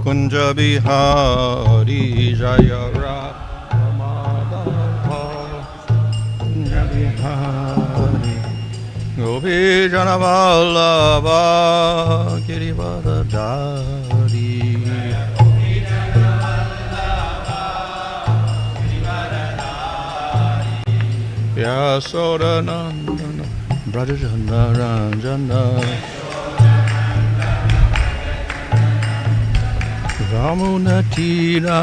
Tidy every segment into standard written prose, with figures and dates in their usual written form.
Kunja Bihari Jaya Radha Madhava Kunja Bihari Gopi Jana Vallabha Girivardhari Vyasodanandana Brajajana Ranjana Ramunatira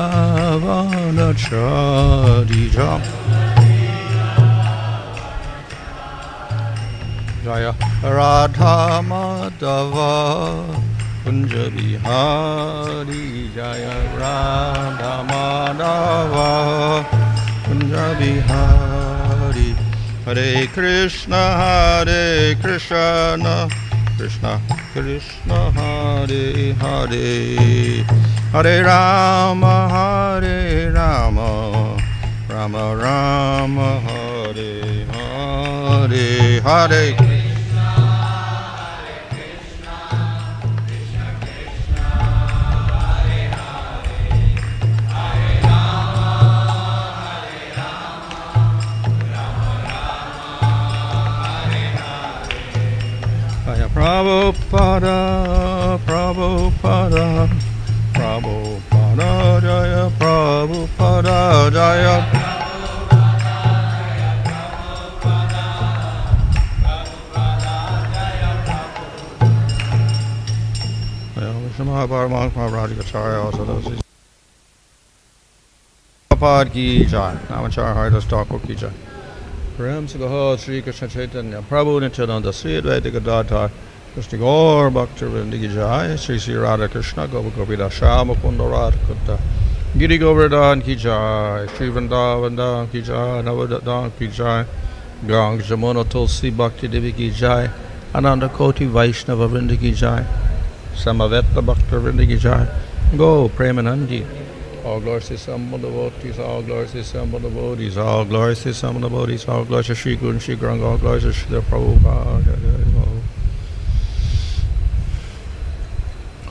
Vanacharija Jaya Radha Madhava Kunja Bihari Jaya Radha Madhava Kunja Bihari Hare Krishna Krishna Krishna Hare Hare Hare Rama Rama Rama Hare Hare Hare Krishna Krishna Krishna Hare Hare Hare Rama Prabhupada, Prabhupada, Prabhupada, Jaya Prabhupada, Jaya Prabhupada ki jai, Namachar Haridas Thakur ki jai. Prem Sagaha Sri Krishna Chaitanya Prabhu Nityananda Sri Advaita Gadadhar Krishna Gaur Bhakta Vrinda Ki Jai Sri Sri Radha Krishna Gopa Gopida Shama Kunda Radha Kutta Giri Govardhan Ki Jai Sri Vrindavan Ki Jai Navadhan Ki Jai Gang Jamuna Tulsi Bhakti Devi Ki Jai Ananda Koti Vaishnava Vrinda Ki Jai Samaveta Bhakta Vrinda Ki Jai Go Premanandi All glories to some of the devotees, all glories to some of the devotees, all glories to some of the devotees, all glories to Shri Guru and Shri Granga, all glories to Shri Prabhupada.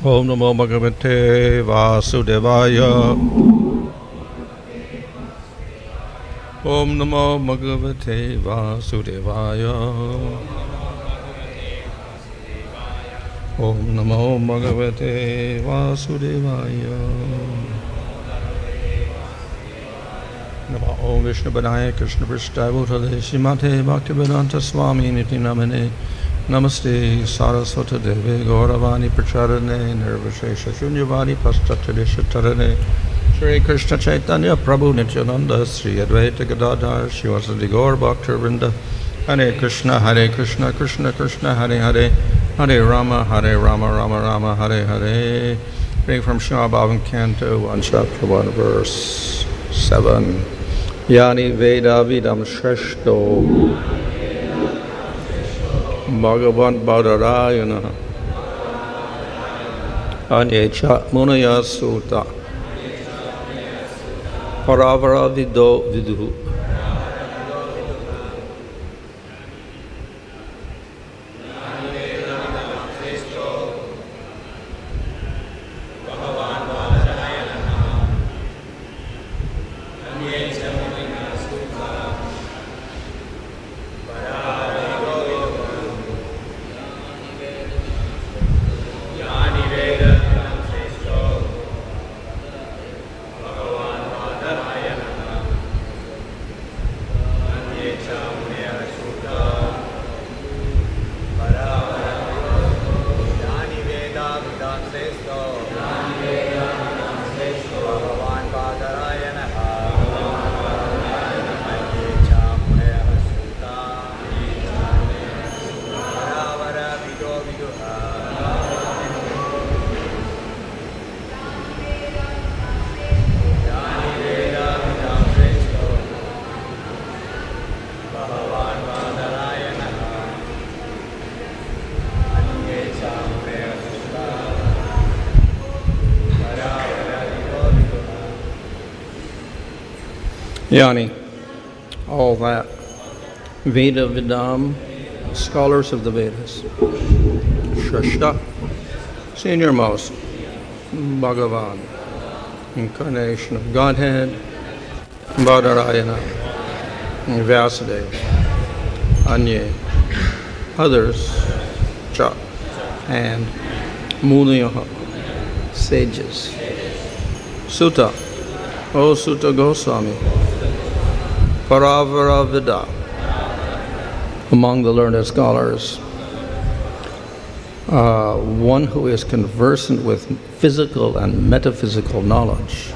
Om Namo Bhagavate Vasudevaya. Om Namo Bhagavate Vasudevaya. Om Namo Bhagavate Vasudevaya. Om Vishnu Padaya Krishna Prishthaya Bhutale Śrīmate Bhakti-Vedānta-Swāmī Niti Namane Namaste Saraswata Deve Gauravani Pracharane Nirvashesha Shunyavani Paschatadishatarane Shri Krishna Chaitanya Prabhu Nityananda Sri Advaita Gadadhar Śrīvasadi Gaur Bhakta Vrinda Hare Krishna Krishna Krishna Hare Hare Hare Rama Rama Rama Hare Hare. Reading from Śrīmad Bhāgavatam Canto 1 Chapter 1 Verse 7. Yāni veda-vidāṁ śreṣṭho bhagavān Bādarāyaṇaḥ anye munayaḥ sutta parāvara-vido viduḥ. Yāni, all that. Veda-vidāṁ, scholars of the Vedas. Śreṣṭha, seniormost. bhagavān, incarnation of Godhead, Bādarāyaṇaḥ Vedānta-sūtras, anye, others, cha, and munayaḥ, sages. Sūta, O Sūta Gosvāmī, parāvara-vido, among the learned scholars, one who is conversant with physical and metaphysical knowledge.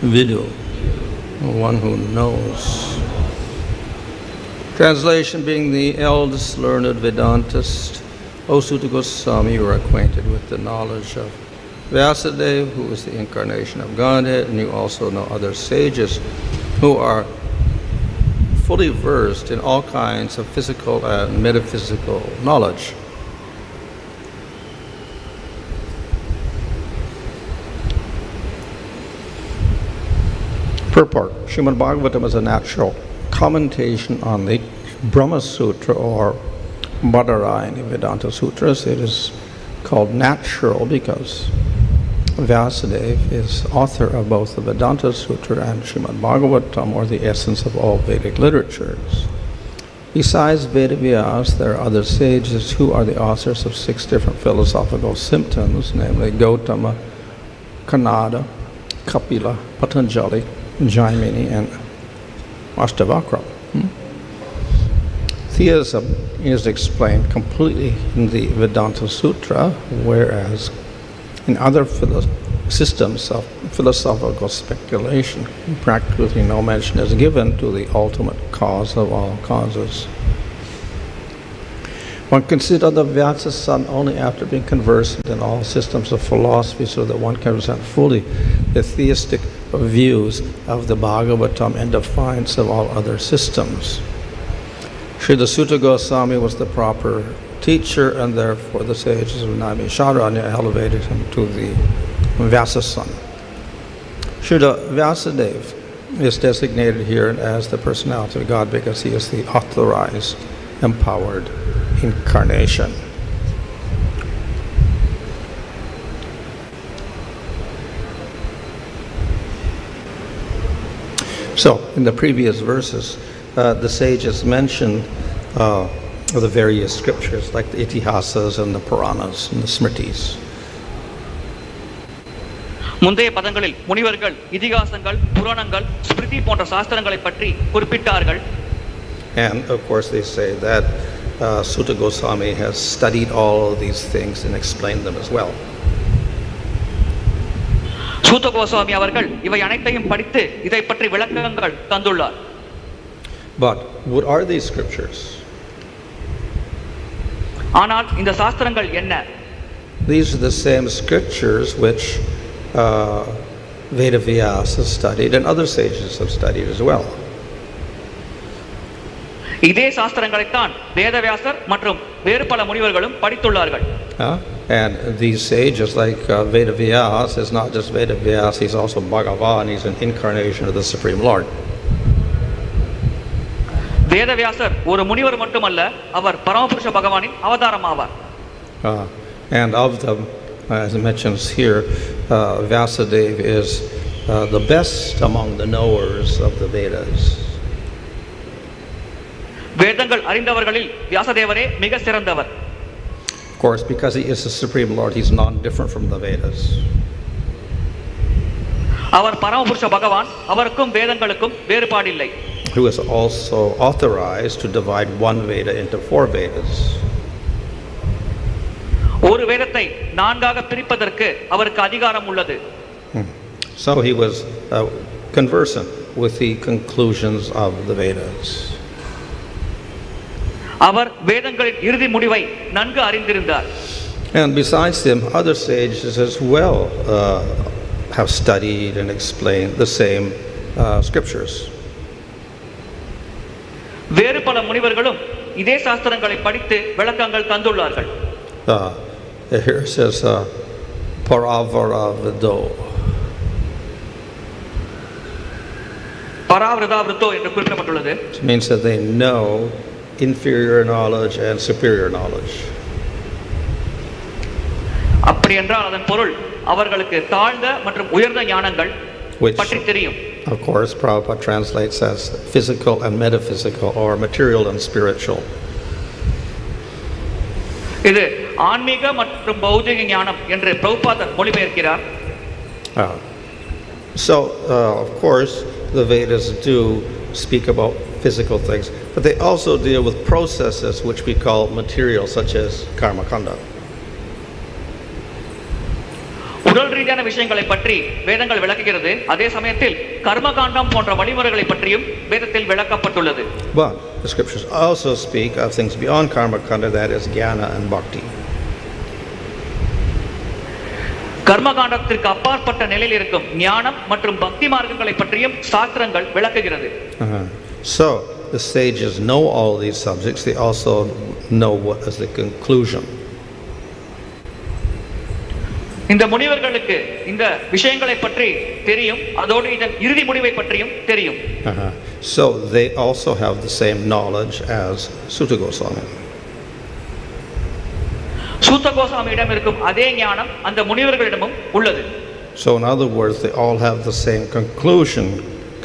Viduḥ, one who knows. Translation: being the eldest learned Vedāntist, O Sūta Gosvāmī, you are acquainted with the knowledge of Vyāsadeva, who is the incarnation of Godhead, and you also know other sages who are fully versed in all kinds of physical and metaphysical knowledge. Purport: Śrīmad-Bhāgavatam is a natural commentation on the Brahma-sūtra or Bādarāyaṇi Vedānta-sūtras. It is called natural because Vyāsadeva is author of both the Vedānta-sūtra and Śrīmad-Bhāgavatam, or the essence of all Vedic literatures. Besides veda-vidāṁ, there are other sages who are the authors of 6 different philosophical systems, namely Gautama, Kanada, Kapila, Patanjali, Jaimini and Aṣṭāvakra. Theism is explained completely in the Vedānta-sūtra, whereas in other systems of philosophical speculation, practically no mention is given to the ultimate cause of all causes. One considers the Vyāsadeva only after being conversant in all systems of philosophy, so that one can present fully the theistic views of the Bhagavatam and defiance of all other systems. Śrīla Sūta Gosvāmī was the proper teacher, and therefore the sages of Naimisharanya elevated him to the Vyāsadeva. Śrīla Vyāsadeva is designated here as the personality of God because he is the authorized, empowered incarnation. So, in the previous verses, the sages mentioned the various scriptures, like the itihasas and the puranas and the smritis. முந்தைய பதங்களில் முனிவர்கள் இதிகாசங்கள், புராணங்கள், ஸ்மிருதி போன்ற சாஸ்திரங்களை பற்றி குறிப்பிட்டார்கள். And of course they say that Sūta Gosvāmī has studied all of these things and explained them as well. சூத கோஸ்வாமி அவர்கள் இவை அனைத்தையும் படித்து இதை பற்றி விளக்கங்கள் தந்துள்ளார். But what are these scriptures? ஆனால் இந்த சாஸ்திரங்கள் என்ன? These are the same scriptures which Veda-vidāṁ has studied and other sages have studied as well. இதே சாஸ்திரங்களைத்தான் வேதவியாசர் மற்றும் வேறு பல முனிவர்களும் படித்துள்ளார்கள். And these sages, like Veda-vidāṁ, is not just Veda-vidāṁ, he's also bhagavān, he's an incarnation of the Supreme Lord. வேதவியாசர் ஒரு முனிவர் மட்டுமல்ல, அவர் பரமபுருஷ பகவானின் அவதாரம் ஆவார். And of them, as it mentions here, Vyāsadeva is the best among the knowers of the Vedas. வேதங்கள் அறிந்தவர்களில் வியாசதேவரே மிக சிறந்தவர். Of course, because he is the Supreme Lord, he's not different from the Vedas. அவர் பரமபுருஷ பகவான், அவருக்கும் வேதங்களுக்கும் வேறுபாடில்லை. Who is also authorized to divide one Veda into 4 Vedas. ஒரு வேதத்தை 4ஆக பிரிப்பதற்கு அவருக்கு அதிகாரம் உள்ளது. So he was conversant with the conclusions of the Vedas. அவர் வேதங்களின் இறுதி முடிவை நன்கு அறிந்திருந்தார். And besides him, other sages as well have studied and explained the same scriptures. வேறு பல முனிவர்களும் இதே சாஸ்திரங்களை படித்து விளக்கங்கள் தந்துள்ளார்கள். Here it says parāvara-vido. parāvara-vido என்று குறிப்பிடப்பட்டுள்ளது. It means that they know inferior knowledge and superior knowledge. அப்படி என்றால் அதன் பொருள் அவர்களுக்கு தாழ்ந்த மற்றும் உயர்ந்த ஞானங்கள் பற்றி தெரியும். Of course, Prabhupada translates as physical and metaphysical, or material and spiritual. இது ஆன்மீக மற்றும் பௌதிக ஞானம் என்று பிரபுபாதர் மொழிபெயர்க்கிறார். Of course, the Vedas do speak about physical things, but they also deal with processes which we call material, such as karma kanda. உடல் ரீதியான விஷயங்களை பற்றி வேதங்கள் விளக்குகிறது. அதே சமயத்தில் கர்மகாண்டம் போன்ற வழிமுறைகளை பற்றியும் வேதத்தில் விளக்கப்பட்டுள்ளது. But the scriptures also speak of things beyond karma kanda, that is jnana and bhakti. கர்மகாண்டத்திற்கு அப்பாற்பட்ட நிலையில் இருக்கும் ஞானம் மற்றும் பக்தி மார்க்கங்களை பற்றியும் சாஸ்திரங்கள் விளக்குகிறது. So the sages know all these subjects. They also know what is the conclusion. இந்த முனிவர்களுக்கு இந்த விஷயங்களை பற்றி தெரியும், அதோடு இதன் இறுதி முடிவை பற்றியும் தெரியும். So they also have the same knowledge as Sūta Gosvāmī. சூத்த கோஸ்வாமியிடம் இருக்கும் அதே ஞானம் அந்த முனிவர்களிடமும் உள்ளது. So in other words, they all have the same conclusion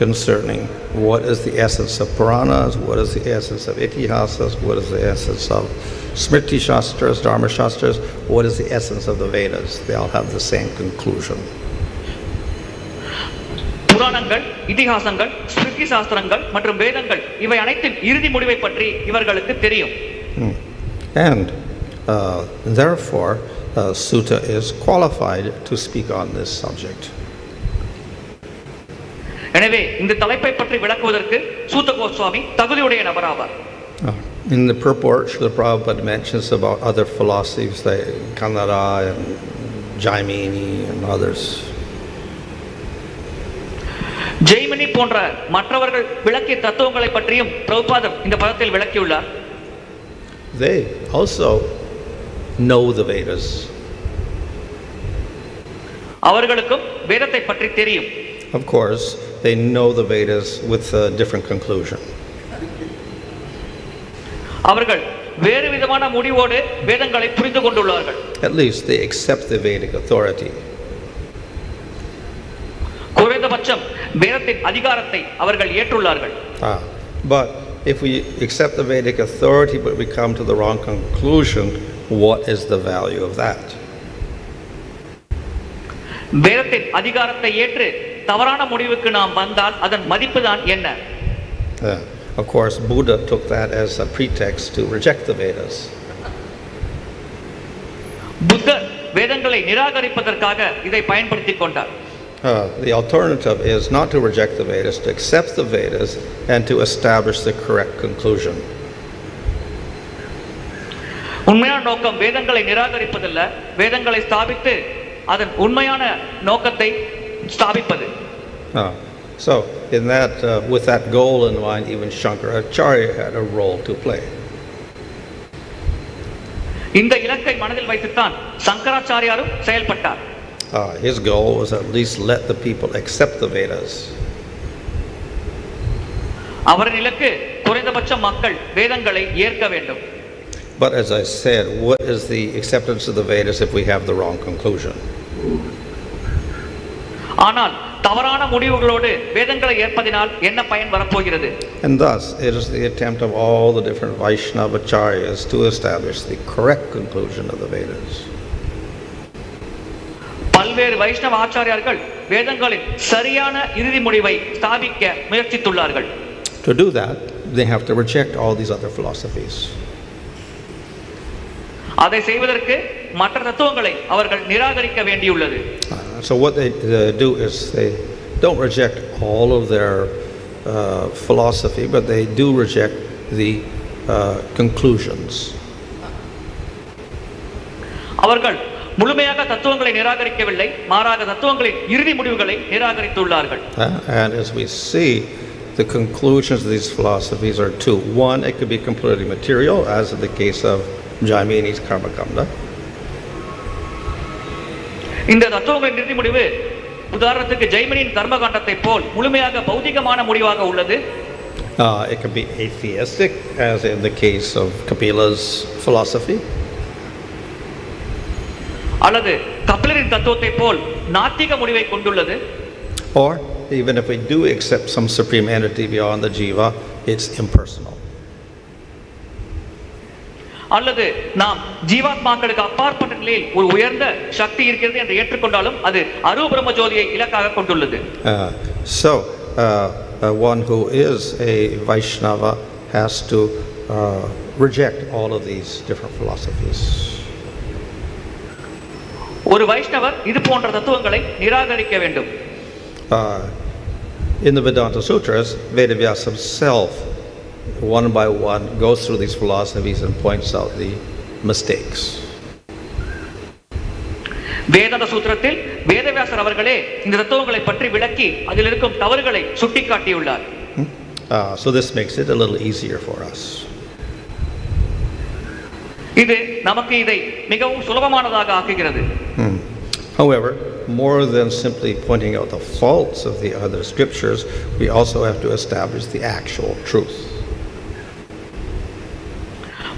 concerning what is the essence of Puranas, what is the essence of Itihasas, what is the essence of Smriti Shastras, Dharma Shastras, what is the essence of the Vedas. They all have the same conclusion. புராணங்கள், இதிகாசங்கள், ஸ்மிருதி சாஸ்திரங்கள் மற்றும் வேதங்கள் இவை அனைத்தின் இறுதி முடிவை பற்றி இவர்களுக்கு தெரியும். And therefore, Sutta is qualified to speak on this subject. எனவே இந்த தலைப்பை பற்றி விளக்குவதற்கு சூத்த கோஸ்வாமி தகுதியுடைய நபராவார். In the purport, Śrīla Prabhupada mentions about other philosophies like Kannada and Jaimini and others. Jaimini போன்ற மற்றவர்கள் விளக்கிய தத்துவங்களை பற்றியும் பிரபுபாதர் இந்த பதத்தில் விளக்கியுள்ளார். They also know the Vedas. அவர்களுக்கும் வேதத்தை பற்றி தெரியும். Of course, they know the Vedas with a different conclusion. அவர்கள் வேறு விதமான முடிவோடு வேதங்களை புரிந்து கொண்டுள்ளார்கள். At least they accept the Vedic authority. குறைந்தபட்சம் வேதத்தின் அதிகாரத்தை அவர்கள் ஏற்றுள்ளார்கள். But if we accept the Vedic authority but we come to the wrong conclusion, what is the value of that? வேதத்தின் அதிகாரத்தை ஏற்று தவறான முடிவுக்கு நாம் வந்தால் அதன் மதிப்புதான் என்ன? Of course, Buddha took that as a pretext to reject the Vedas. புத்தர் வேதங்களை நிராகரிப்பதற்காக இதை பயன்படுத்திக் கொண்டார். The alternative is not to reject the Vedas, to accept the Vedas and to establish the correct conclusion. உண்மையான நோக்கம் வேதங்களை நிராகரிப்பதல்ல, வேதங்களை ஸ்தாபித்து அதன் உண்மையான நோக்கத்தை ஸ்தாபிப்பது. So in that, with that goal in mind, even Shankaracharya had a role to play. இந்த இலக்கை மனதில் வைத்துத்தான் சங்கராச்சாரியாரும் செயல்பட்டார். His goal was at least let the people accept the Vedas. அவரின் இலக்கு குறைந்தபட்சம் மக்கள் வேதங்களை ஏற்க வேண்டும். But as I said, what is the acceptance of the Vedas if we have the wrong conclusion? ஆனால் தவறான முடிவுகளோடு வேதங்களை ஏற்பதினால் என்ன பயன் வரப்போகிறது? And thus, it is the attempt of all the different Vaishnava acharyas to establish the correct conclusion of the Vedas. பல்வேறு வைஷ்ணவ ஆச்சாரியார்கள் வேதங்களின் சரியான இறுதி முடிவை ஸ்தாபிக்க முயற்சித்துள்ளார்கள். To do that, they have to reject all these other philosophies. அதை செய்வதற்கு மற்ற தத்துவங்களை அவர்கள் நிராகரிக்க வேண்டியுள்ளது. So what they do is they don't reject all of their philosophy, but they do reject the conclusions. அவர்கள் முழுமையாக தத்துவங்களை நிராகரிக்கவில்லை, மாறாக தத்துவங்களின் இறுதி முடிவுகளை நிராகரித்துள்ளார்கள். And as we see, the conclusions of these philosophies are two. One, it could be completely material, as in the case of Jaimini's karma kanda. இந்த தத்துவங்களின் இறுதி முடிவு உதாரணத்துக்கு ஜெய்மினியின் கர்மகாண்டத்தை போல் முழுமையாக பௌதிகமான முடிவாக உள்ளது. It can be atheistic, as in the case of Kapila's philosophy. அல்லது கபிலரின் தத்துவத்தை போல் நாத்திக முடிவை கொண்டுள்ளது. Or even if we do accept some supreme entity beyond the jiva, it's impersonal. அல்லது நாம் ஜீவாத்மாக்களுக்கு அப்பாற்பட்ட நிலையில் ஒரு உயர்ந்த சக்தி இருக்கிறது என்று ஏற்றுக்கொண்டாலும் அது அரூப பிரம்ம ஜோதியை இலக்காக கொண்டுள்ளது. So one who is a Vaishnava has to reject all of these different philosophies. ஒரு வைஷ்ணவர் இது போன்ற தத்துவங்களை நிராகரிக்க வேண்டும். In the Vedānta-sūtras, Vedavyasa himself, one by one, goes through these philosophies and points out the mistakes. வேதாந்த சூத்திரத்தில் வேதவியாசர் அவர்களே இந்த தத்துவங்களை பற்றி விளக்கி அதில் இருக்கும் தவறுகளை சுட்டிக்காட்டியுள்ளார். So this makes it a little easier for us. இது நமக்கு இதை மிகவும் சுலபமானதாக ஆக்குகிறது. However, more than simply pointing out the faults of the other scriptures, we also have to establish the actual truth.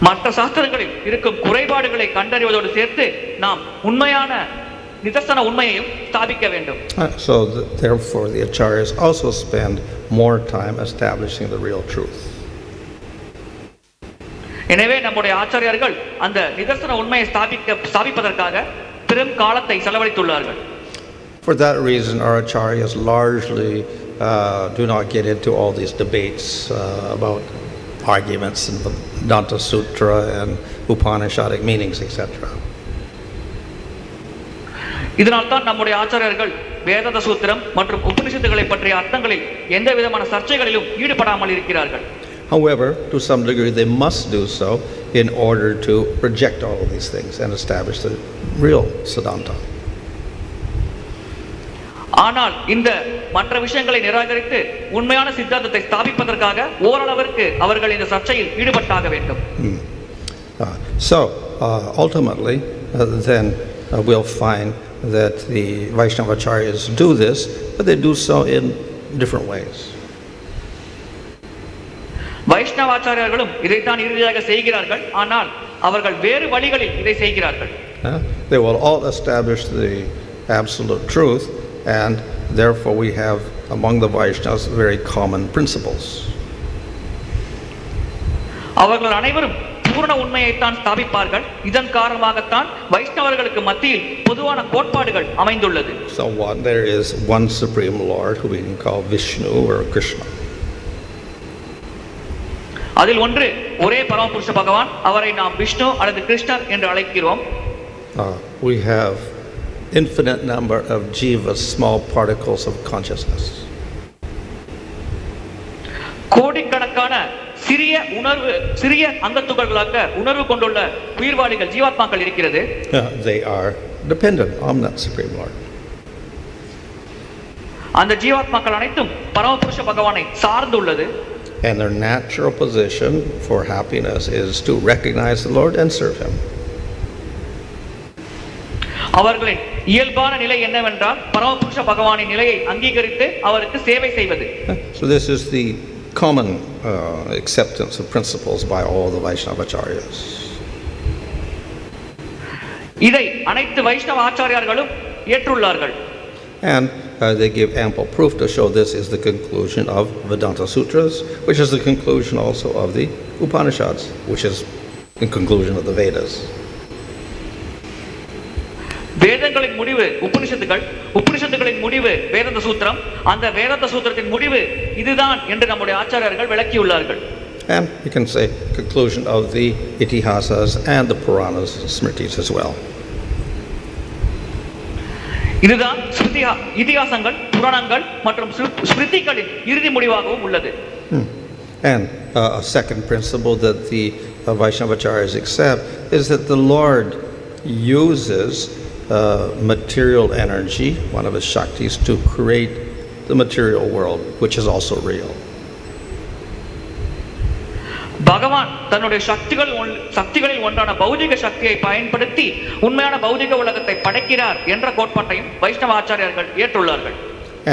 மற்ற சாஸ்திரங்களில் இருக்கும் குறைபாடுகளை கண்டறிவதோடு சேர்த்து நாம் உண்மையான நிதர்சன உண்மையையும் ஸ்தாபிக்க வேண்டும். So therefore the acharyas also spend more time establishing the real truth. எனவே நம்முடைய ஆச்சாரியர்கள் அந்த நிதர்சன உண்மையை ஸ்தாபிப்பதற்காக பெரும் காலத்தை செலவழித்துள்ளார்கள். For that reason, our acharyas largely do not get into all these debates about arguments in Vedānta-sūtra and Upanishadic meanings, etc. இதனால் தான் நம்முடைய ஆச்சாரியர்கள் வேதாந்த சூத்திரம் மற்றும் உபனிஷத்துகளை பற்றிய அர்த்தங்களில் எந்த விதமான சர்ச்சைகளிலும் ஈடுபடாமல் இருக்கிறார்கள். However, to some degree, they must do so in order to reject all of these things and establish the real Siddhanta. ஆனால் இந்த மற்ற விஷயங்களை நிராகரித்து உண்மையான சித்தாந்தத்தை ஸ்தாபிப்பதற்காக ஓரளவிற்கு அவர்கள் இந்த சர்ச்சையில் ஈடுபட்டாக வேண்டும். So ultimately, then we'll find that the Vaishnava acharyas do this, but they do so in different ways. வைஷ்ணவாச்சாரியர்களும் இதைத்தான் இறுதியாக செய்கிறார்கள், ஆனால் அவர்கள் வேறு வழிகளில் இதை செய்கிறார்கள். They will all establish the absolute truth, and therefore we have among the Vaishnavas very common principles. அவர்கள் அனைவரும் பூரண உண்மையைத்தான் ஸ்தாபிப்பார்கள். இதன் காரணமாகத்தான் வைஷ்ணவர்களுக்கு மத்தியில் பொதுவான கோட்பாடுகள் அமைந்துள்ளது. So there is one supreme Lord who we can call Vishnu or Krishna. அதில் ஒன்று ஒரே பரமபுருஷ பகவான், அவரை நாம் விஷ்ணு அல்லது கிருஷ்ணர் என்று அழைக்கிறோம். We have infinite number of jivas, small particles of consciousness. கோடிக்கணக்கான சிறிய அங்கத்துகளாக உணர்வு கொண்டுள்ள உயிர்வாளிகள் ஜீவாத்மாக்கள் இருக்கிறது. They are dependent on that supreme Lord. அந்த ஜீவாத்மாக்கள் அனைத்தும் பரமபுருஷ பகவானை சார்ந்துள்ளது. And their natural position for happiness is to recognize the Lord and serve Him. அவர்களின் இயல்பான நிலை என்னவென்றால் பரமபுருஷ பகவானின் நிலையை அங்கீகரித்து அவருக்கு சேவை செய்வது. So this is the common acceptance of principles by all the Vaishnava acharyas. இதை அனைத்து வைஷ்ணவ ஆச்சாரியர்களும் ஏற்றுள்ளார்கள். And they give ample proof to show this is the conclusion of Vedānta-sūtras, which is the conclusion also of the Upanishads, which is the conclusion of the Vedas. வேதங்களின் முடிவு உபனிஷத்துகளின் முடிவு வேதாந்த சூத்திரம், அந்த வேதாந்த சூத்திரத்தின் முடிவு இதுதான் என்று நம்முடைய ஆச்சாரியர்கள் விளக்கியுள்ளார்கள். And you can say conclusion of the itihasas and the Puranas, Smritis as well. இதுதான் இதிகாசங்கள், புராணங்கள் மற்றும் ஸ்மிருதிகளின் இறுதி முடிவாகவும் உள்ளது. And a second principle that the Vaishnava acharyas accept is that the Lord uses material energy, one of his shaktis, to create the material world, which is also real. பகவான் தன்னுடைய சக்திகளில் ஒன்றான பௌதிக சக்தியை பயன்படுத்தி உண்மையான பௌதிக உலகத்தை படைக்கிறார் என்ற கோட்பாட்டையும் வைஷ்ணவ ஆச்சாரியர்கள் ஏற்றுள்ளார்கள்.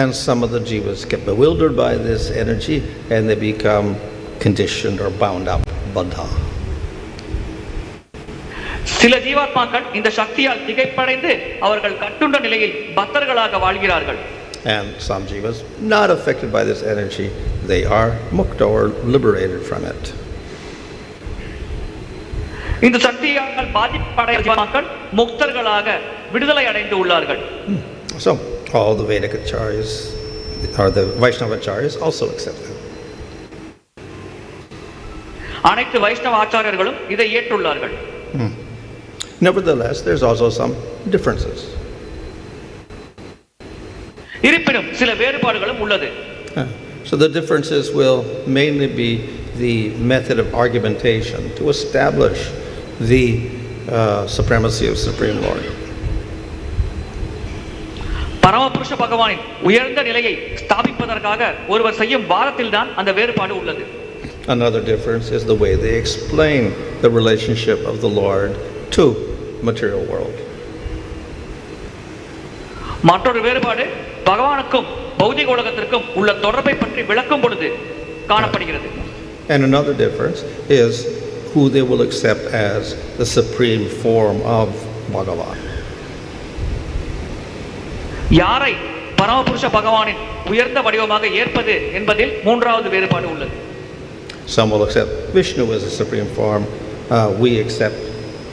And some of the jivas get bewildered by this energy and they become conditioned or bound up, baddha. சில ஜீவாத்மாக்கள் இந்த சக்தியால் திகைப்படைந்து அவர்கள் கட்டுண்ட நிலையில் பக்தர்களாக வாழ்கிறார்கள். And some jivas not affected by this energy, they are mukta or liberated from it. இந்த சக்தியால் பாதிப்படைய ஜீவாத்மாக்கள் முக்தர்களாக விடுதலை அடைந்து உள்ளார்கள். So all the Vedic acharyas or the Vaishnava acharyas also accept them. அனைத்து வைஷ்ணவ ஆச்சாரியர்களும் இதை ஏற்றுள்ளார்கள். Nevertheless, there's also some differences. இருப்பினும் சில வேறுபாடுகளும் உள்ளது. So the differences will mainly be the method of argumentation to establish the supremacy of Supreme Lord. பரமபுருஷ பகவானின் உயர்ந்த நிலையை ஸ்தாபிப்பதற்காக ஒருவர் செய்யும் வாதத்தில்தான் அந்த வேறுபாடு உள்ளது. Another difference is the way they explain the relationship of the Lord to material world. மற்றொரு வேறுபாடு பகவானுக்கும் பௌதிக உலகத்திற்கும் உள்ள தொடர்பை பற்றி விளக்கும் பொழுது காணப்படுகிறது. And another difference is who they will accept as the supreme form of bhagavān. யாரை பரமபுருஷ பகவானின் உயர்ந்த வடிவமாக ஏற்பது என்பதில் மூன்றாவது வேறுபாடு உள்ளது. Some will accept Vishnu as a supreme form. We accept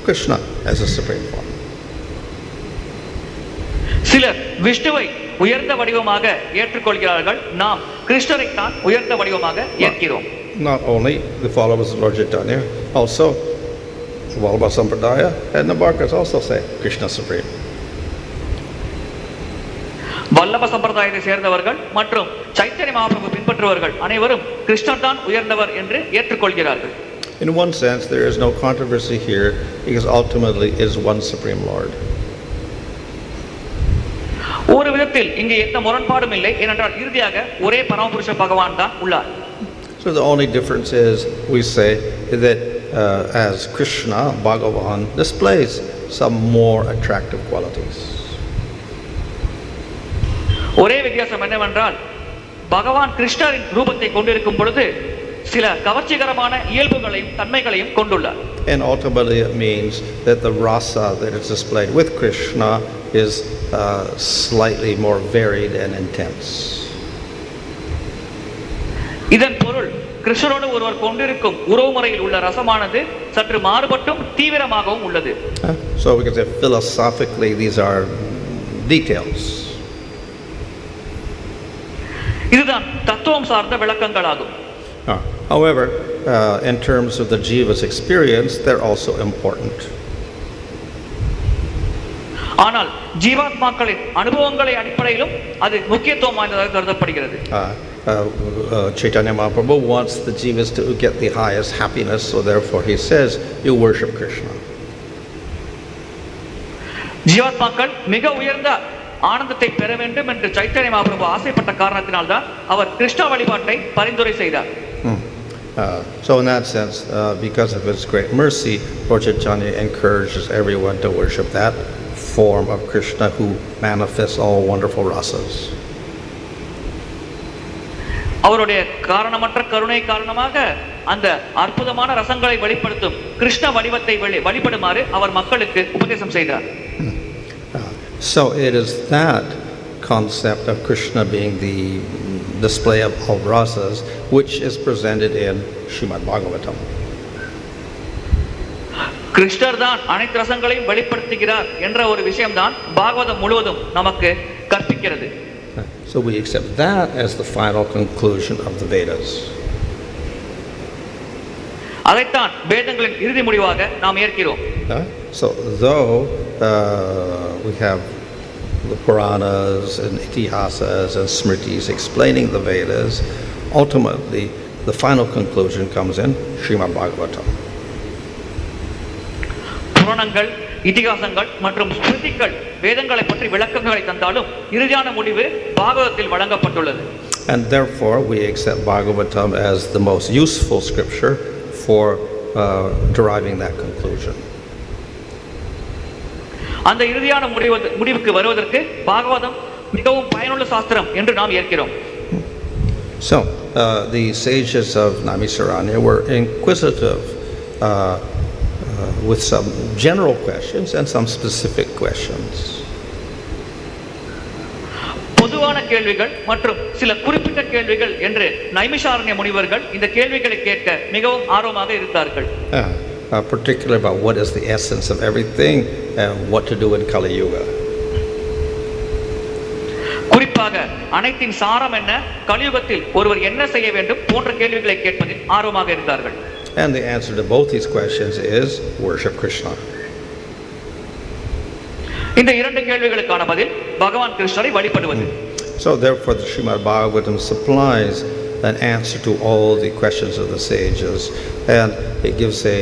Krishna as a supreme form. சிலர் விஷ்ணுவை உயர்ந்த வடிவமாக ஏற்றுக்கொள்கிறார்கள். நாம் கிருஷ்ணரை தான் உயர்ந்த வடிவமாக ஏற்கிறோம். Not only the followers of Lord Chaitanya, also Vallabha Sampradaya and Nabarkas also say Krishna supreme. Vallabha சம்பிரதாயத்தை சேர்ந்தவர்கள் மற்றும் சைத்தன்ய மகாபிரபு பின்பற்றுபவர்கள் அனைவரும் கிருஷ்ணர் தான் உயர்ந்தவர் என்று ஏற்றுக்கொள்கிறார்கள். In one sense, there is no controversy here because ultimately it is one supreme Lord. ஒரு விதத்தில் இங்கே எந்த முரண்பாடும் இல்லை, ஏனென்றால் இறுதியாக ஒரே பரமபுருஷ பகவான் தான் உள்ளார். So the only difference is we say that as Krishna, Bhagavan displays some more attractive qualities. ஒரே வித்தியாசம் என்னவென்றால் பகவான் கிருஷ்ணரின் ரூபத்தை கொண்டிருக்கும் பொழுது சில கவர்ச்சிகரமான இயல்புகளையும் தன்மைகளையும் கொண்டுள்ளார். And ultimately it means that the rasa that is displayed with Krishna is slightly more varied and intense. இதன் பொருள் கிருஷ்ணரோடு ஒருவர் கொண்டிருக்கும் உறவுமுறையில் உள்ள ரசமானது சற்று மாறுபட்டும் தீவிரமாகவும் உள்ளது. So we can say philosophically these are details. இதுதான் தத்துவம் சார்ந்த விளக்கங்களாகும். However, in terms of the jiva's experience, they're also important. ஆனால் ஜீவாத்மாக்களின் அனுபவங்களை அடிப்படையிலும் அது முக்கியத்துவம் வாய்ந்ததாக கருதப்படுகிறது. Chaitanya Mahaprabhu wants the jivas to get the highest happiness, so therefore he says, you worship Krishna. ஜீவாத்மாக்கள் மிக உயர்ந்த ஆனந்தத்தை பெற வேண்டும் என்று சைத்தன்ய மகாபிரபு ஆசைப்பட்ட காரணத்தினால் தான் அவர் கிருஷ்ண வழிபாட்டை பரிந்துரை செய்தார். So in that sense, because of his great mercy, Lord Chaitanya encourages everyone to worship that form of Krishna who manifests all wonderful rasas. அவருடைய காரணமற்ற கருணை காரணமாக அந்த அற்புதமான ரசங்களை வெளிப்படுத்தும் கிருஷ்ண வடிவத்தை வழிபடுமாறு அவர் மக்களுக்கு உபதேசம் செய்தார். So it is that concept of Krishna being the display of all rasas which is presented in Śrīmad-Bhāgavatam. கிருஷ்ணர் தான் அனைத்து ரசங்களையும் வெளிப்படுத்துகிறார் என்ற ஒரு விஷயம்தான் பாகவதம் முழுவதும் நமக்கு கற்பிக்கிறது. So we accept that as the final conclusion of the Vedas. அதைத்தான் வேதங்களின் இறுதி முடிவாக நாம் ஏற்கிறோம். So though we have the Puranas and Itihasas and Smritis explaining the Vedas, ultimately the final conclusion comes in Śrīmad-Bhāgavatam. புராணங்கள், இதிகாசங்கள் மற்றும் ஸ்மிருதிகள் வேதங்களை பற்றி விளக்கங்களை தந்தாலும் இறுதியான முடிவு பாகவதத்தில் வழங்கப்பட்டுள்ளது. And therefore we accept Bhagavatam as the most useful scripture for deriving that conclusion. அந்த இறுதியான முடிவுக்கு வருவதற்கு பாகவதம் மிகவும் பயனுள்ள சாஸ்திரம் என்று நாம் ஏற்கிறோம். So the sages of Naimisaranya were inquisitive with some general questions and some specific questions. பொதுவான கேள்விகள் மற்றும் சில குறிப்பிட்ட கேள்விகள் என்று நைமிஷாரண்ய முனிவர்கள் இந்த கேள்விகளை கேட்க மிகவும் ஆர்வமாக இருந்தார்கள். Particularly about what is the essence of everything and what to do in Kali Yuga. குறிப்பாக அனைத்தின் சாரம் என்ன, கலியுகத்தில் ஒருவர் என்ன செய்ய வேண்டும் போன்ற கேள்விகளை கேட்பதில் ஆர்வமாக இருந்தார்கள். And the answer to both these questions is worship Krishna. இந்த இரண்டு கேள்விகளுக்கான பதில் பகவான் கிருஷ்ணரை வழிபடுவது. So therefore the Śrīmad-Bhāgavatam supplies an answer to all the questions of the sages, and it gives a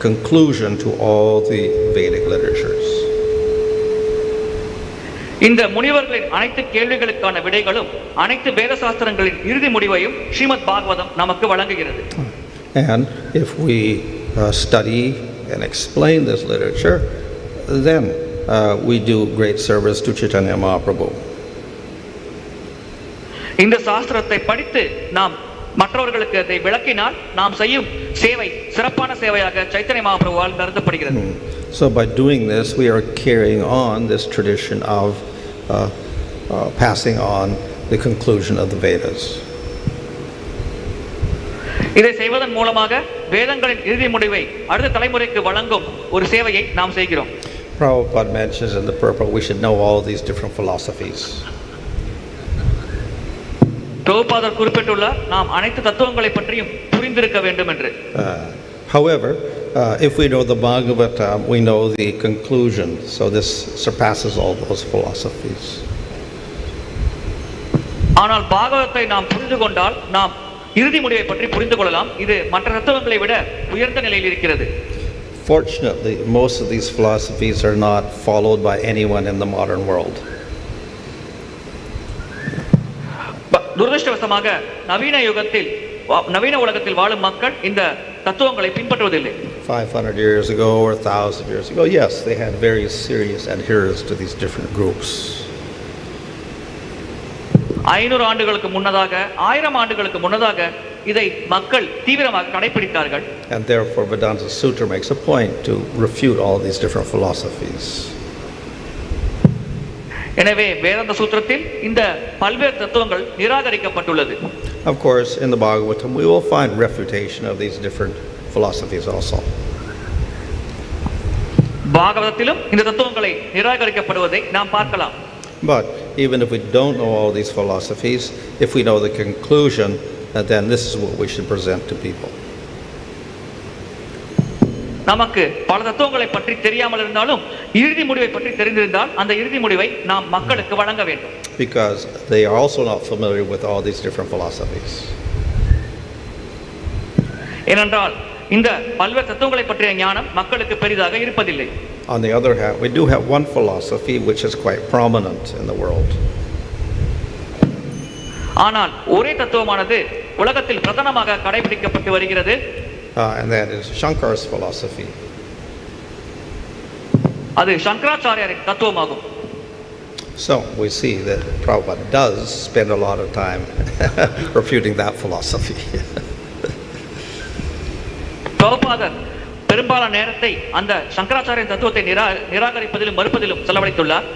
conclusion to all the Vedic literatures. இந்த முனிவர்களின் அனைத்து கேள்விகளுக்கான விடைகளும் அனைத்து வேத சாஸ்திரங்களின் இறுதி முடிவையும் ஸ்ரீமத் பாகவதம் நமக்கு வழங்குகிறது. And if we study and explain this literature, then we do great service to Chaitanya Mahaprabhu. இந்த சாஸ்திரத்தை படித்து நாம் மற்றவர்களுக்கு அதை விளக்கினால் நாம் செய்யும் சேவை சிறப்பான சேவையாக சைத்தன்ய மகாபிரபுவால் கருதப்படுகிறது. So by doing this, we are carrying on this tradition of passing on the conclusion of the Vedas. இதை செய்வதன் மூலமாக வேதங்களின் இறுதி முடிவை அடுத்த தலைமுறைக்கு வழங்கும் ஒரு சேவையை நாம் செய்கிறோம். Prabhupada mentions in the purport we should know all these different philosophies. பிரபுபாதர் குறிப்பிட்டுள்ளார் நாம் அனைத்து தத்துவங்களை பற்றியும் புரிந்திருக்க வேண்டும் என்று. However, if we know the Bhagavatam, we know the conclusion. So this surpasses all those philosophies. ஆனால் பாகவதத்தை நாம் புரிந்து கொண்டால் நாம் இறுதி முடிவை பற்றி புரிந்து கொள்ளலாம். இது மற்ற தத்துவங்களை விட உயர்ந்த நிலையில் இருக்கிறது. Fortunately, most of these philosophies are not followed by anyone in the modern world. துரதிர்ஷ்டவசமாக நவீன உலகத்தில் வாழும் மக்கள் இந்த தத்துவங்களை பின்பற்றுவதில்லை. 500 years ago or 1000 years ago, yes, they had very serious adherence to these different groups. 500 ஆண்டுகளுக்கு முன்னதாக 1000 ஆண்டுகளுக்கு முன்னதாக இதை மக்கள் தீவிரமாக கடைபிடித்தார்கள். And therefore Vedānta-sūtra makes a point to refute all these different philosophies. எனவே வேதாந்த சூத்திரத்தில் இந்த பல்வேறு தத்துவங்கள் நிராகரிக்கப்பட்டுள்ளது. Of course, in the Bhagavatam we will find refutation of these different philosophies also. பாகவதத்திலும் இந்த தத்துவங்களை நிராகரிக்கப்படுவதை நாம் பார்க்கலாம். But even if we don't know all these philosophies, if we know the conclusion, then this is what we should present to people. நமக்கு பல தத்துவங்களை பற்றி தெரியாமல் இருந்தாலும் இறுதி முடிவை பற்றி தெரிந்திருந்தால் அந்த இறுதி முடிவை நாம் மக்களுக்கு வழங்க வேண்டும். Because they are also not familiar with all these different philosophies. ஏனென்றால் இந்த பல்வேறு தத்துவங்களை பற்றிய ஞானம் மக்களுக்கு பெரிதாக இருப்பதில்லை. On the other hand, we do have one philosophy which is quite prominent in the world. ஆனால் ஒரே தத்துவமானது உலகத்தில் பிரதானமாக கடைபிடிக்கப்பட்டு வருகிறது. And that is Shankara's philosophy. அது சங்கராச்சாரியாரின் தத்துவமாகும். So we see that Prabhupada does spend a lot of time refuting that philosophy. பிரபுபாதர் பெரும்பாலான நேரத்தை அந்த சங்கராச்சாரியின் தத்துவத்தை நிராகரிப்பதிலும் மறுப்பதிலும் செலவழித்துள்ளார்.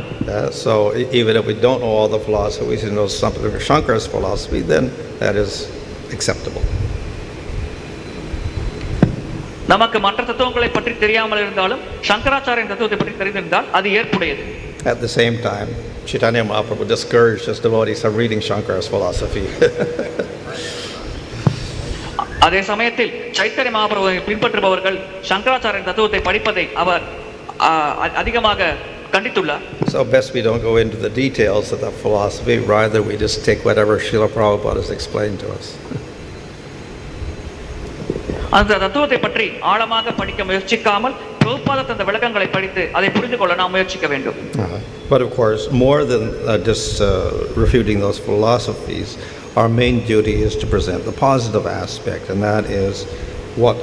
So even if we don't know all the philosophies, we know something of Shankara's philosophy, then that is acceptable. நமக்கு மற்ற தத்துவங்களை பற்றி தெரியாமல் இருந்தாலும் சங்கராச்சாரியின் தத்துவத்தை பற்றி தெரிந்திருந்தால் அது ஏற்புடையது. At the same time, Chaitanya Mahaprabhu discouraged his devotees from reading Shankara's philosophy. அதே சமயத்தில் சைத்தன்ய மகாபிரபுவை பின்பற்றுபவர்கள் சங்கராச்சாரியின் தத்துவத்தை படிப்பதை அவர் அதிகமாக கண்டித்துள்ளார். So best we don't go into the details of that philosophy, rather we just take whatever Śrīla Prabhupada has explained to us. அந்த தத்துவத்தை பற்றி ஆழமாக படிக்க முயற்சிக்காமல் பிரபுபாதர் தந்த விளக்கங்களை படித்து அதை புரிந்து கொள்ள நாம் முயற்சிக்க வேண்டும். But of course, more than just refuting those philosophies, our main duty is to present the positive aspect, and that is what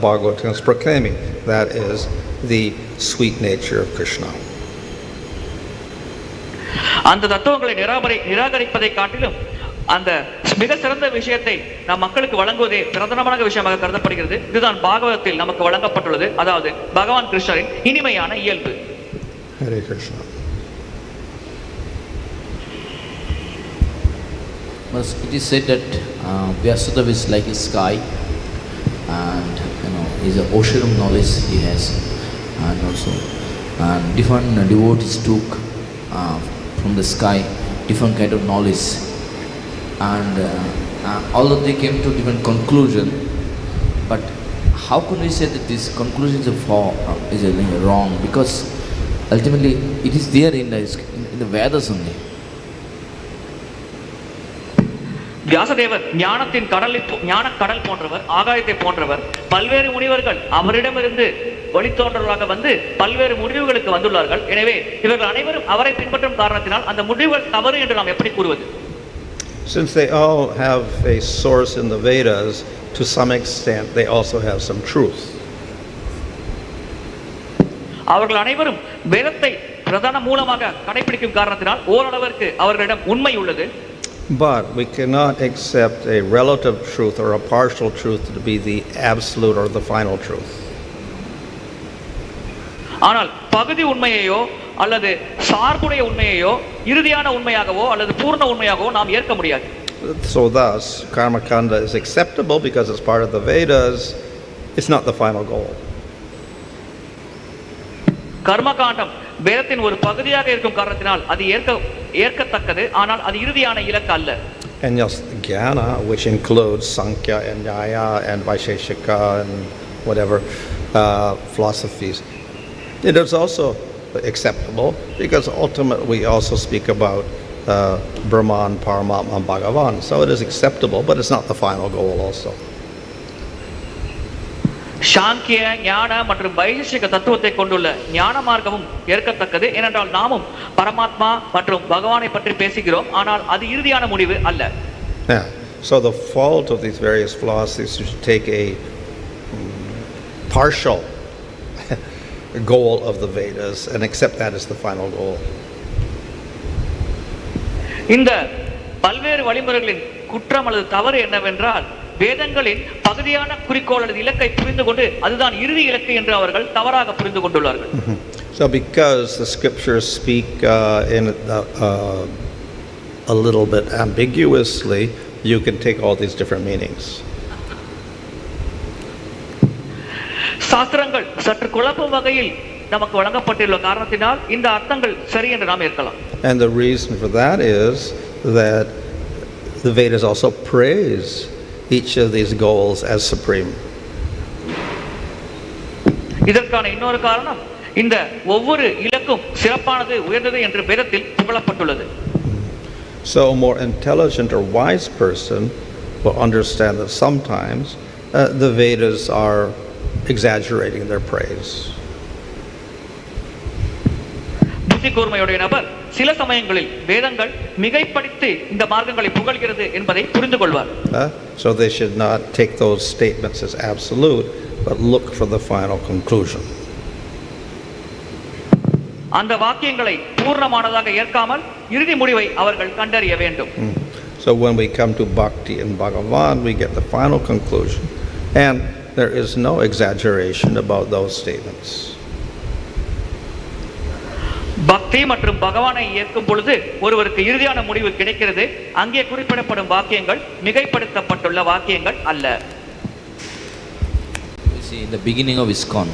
Bhagavatam is proclaiming. That is the sweet nature of Krishna. அந்த தத்துவங்களை நிராகரிப்பதை காட்டிலும் அந்த மிக சிறந்த விஷயத்தை நாம் மக்களுக்கு வழங்குவதே பிரதானமான விஷயமாக கருதப்படுகிறது. இதுதான் பாகவதத்தில் நமக்கு வழங்கப்பட்டுள்ளது, அதாவது பகவான் கிருஷ்ணரின் இனிமையான இயல்பு. Hare Krishna. It is said that Vyāsadeva is like a sky, and is an ocean of knowledge he has, and also different devotees took from the sky different kind of knowledge, and although they came to different conclusion, but how can we say that this conclusion is wrong? Because ultimately it is there in the Vedas only. வியாசதேவர் ஞானத்தின் ஞான கடல் போன்றவர், ஆகாயத்தை போன்றவர். பல்வேறு முனிவர்கள் அவரிடமிருந்து வழித்தோன்றலாக வந்து பல்வேறு முடிவுகளுக்கு வந்துள்ளார்கள். எனவே இவர்கள் அனைவரும் அவரை பின்பற்றும் காரணத்தினால் அந்த முடிவுகள் தவறு என்று நாம் எப்படி கூறுவது? Since they all have a source in the Vedas, to some extent they also have some truth. அவர்கள் அனைவரும் வேதத்தை பிரதான மூலமாக கடைபிடிக்கும் காரணத்தினால் ஓரளவிற்கு அவர்களிடம் உண்மை உள்ளது. But we cannot accept a relative truth or a partial truth to be the absolute or the final truth. ஆனால் பகுதி உண்மையையோ அல்லது சார்புடைய உண்மையையோ இறுதியான உண்மையாகவோ அல்லது பூர்ண உண்மையாகவோ நாம் ஏற்க முடியாது. So thus, karma kanda is acceptable because it's part of the Vedas. It's not the final goal. கர்மகாண்டம் வேதத்தின் ஒரு பகுதியாக இருக்கும் காரணத்தினால் அது ஏற்கத்தக்கது, ஆனால் அது இறுதியான இலக்கு அல்ல. And yes, jnana, which includes sankhya and nyaya and vaisheshika and whatever philosophies, it is also acceptable because ultimately we also speak about Brahman, Paramatma, and bhagavān. So it is acceptable, but it's not the final goal also. சாங்கிய ஞான மற்றும் வைசேஷிக தத்துவத்தை கொண்டுள்ள ஞான மார்க்கமும் ஏற்கத்தக்கது. ஏனென்றால் நாமும் பரமாத்மா மற்றும் பகவானை பற்றி பேசுகிறோம், ஆனால் அது இறுதியான முடிவு அல்ல. So the fault of these various philosophies is to take a partial goal of the Vedas and accept that as the final goal. இந்த பல்வேறு வழிமுறைகளின் குற்றம் அல்லது தவறு என்னவென்றால் வேதங்களின் பகுதியான குறிக்கோள் அல்லது இலக்கை புரிந்து கொண்டு அதுதான் இறுதி இலக்கு என்று அவர்கள் தவறாக புரிந்து கொண்டுள்ளார்கள். So because the scriptures speak in a little bit ambiguously, you can take all these different meanings. சாஸ்திரங்கள் சற்று குழப்பம் வகையில் நமக்கு வழங்கப்பட்டுள்ள காரணத்தினால் இந்த அர்த்தங்கள் சரி என்று நாம் ஏற்கலாம். And the reason for that is that the Vedas also praise each of these goals as supreme. இதற்கான இன்னொரு காரணம் இந்த ஒவ்வொரு இலக்கும் சிறப்பானது, உயர்ந்தது என்று வேதத்தில் புகழப்பட்டுள்ளது. So a more intelligent or wise person will understand that sometimes the Vedas are exaggerating their praise. புத்தி கூர்மையுடைய நபர் சில சமயங்களில் வேதங்கள் மிகைப்படுத்தி இந்த மார்க்கங்களை புகழ்கிறது என்பதை புரிந்து கொள்வார். So they should not take those statements as absolute, but look for the final conclusion. அந்த வாக்கியங்களை பூர்ணமானதாக ஏற்காமல் இறுதி முடிவை அவர்கள் கண்டறிய வேண்டும். So when we come to bhakti and bhagavān, we get the final conclusion, and there is no exaggeration about those statements. பக்தி மற்றும் பகவானை ஏற்கும் பொழுது ஒருவருக்கு இறுதியான முடிவு கிடைக்கிறது. அங்கே குறிப்பிடப்படும் வாக்கியங்கள் மிகைப்படுத்தப்பட்டுள்ள வாக்கியங்கள் அல்ல. You see, in the beginning of ISKCON,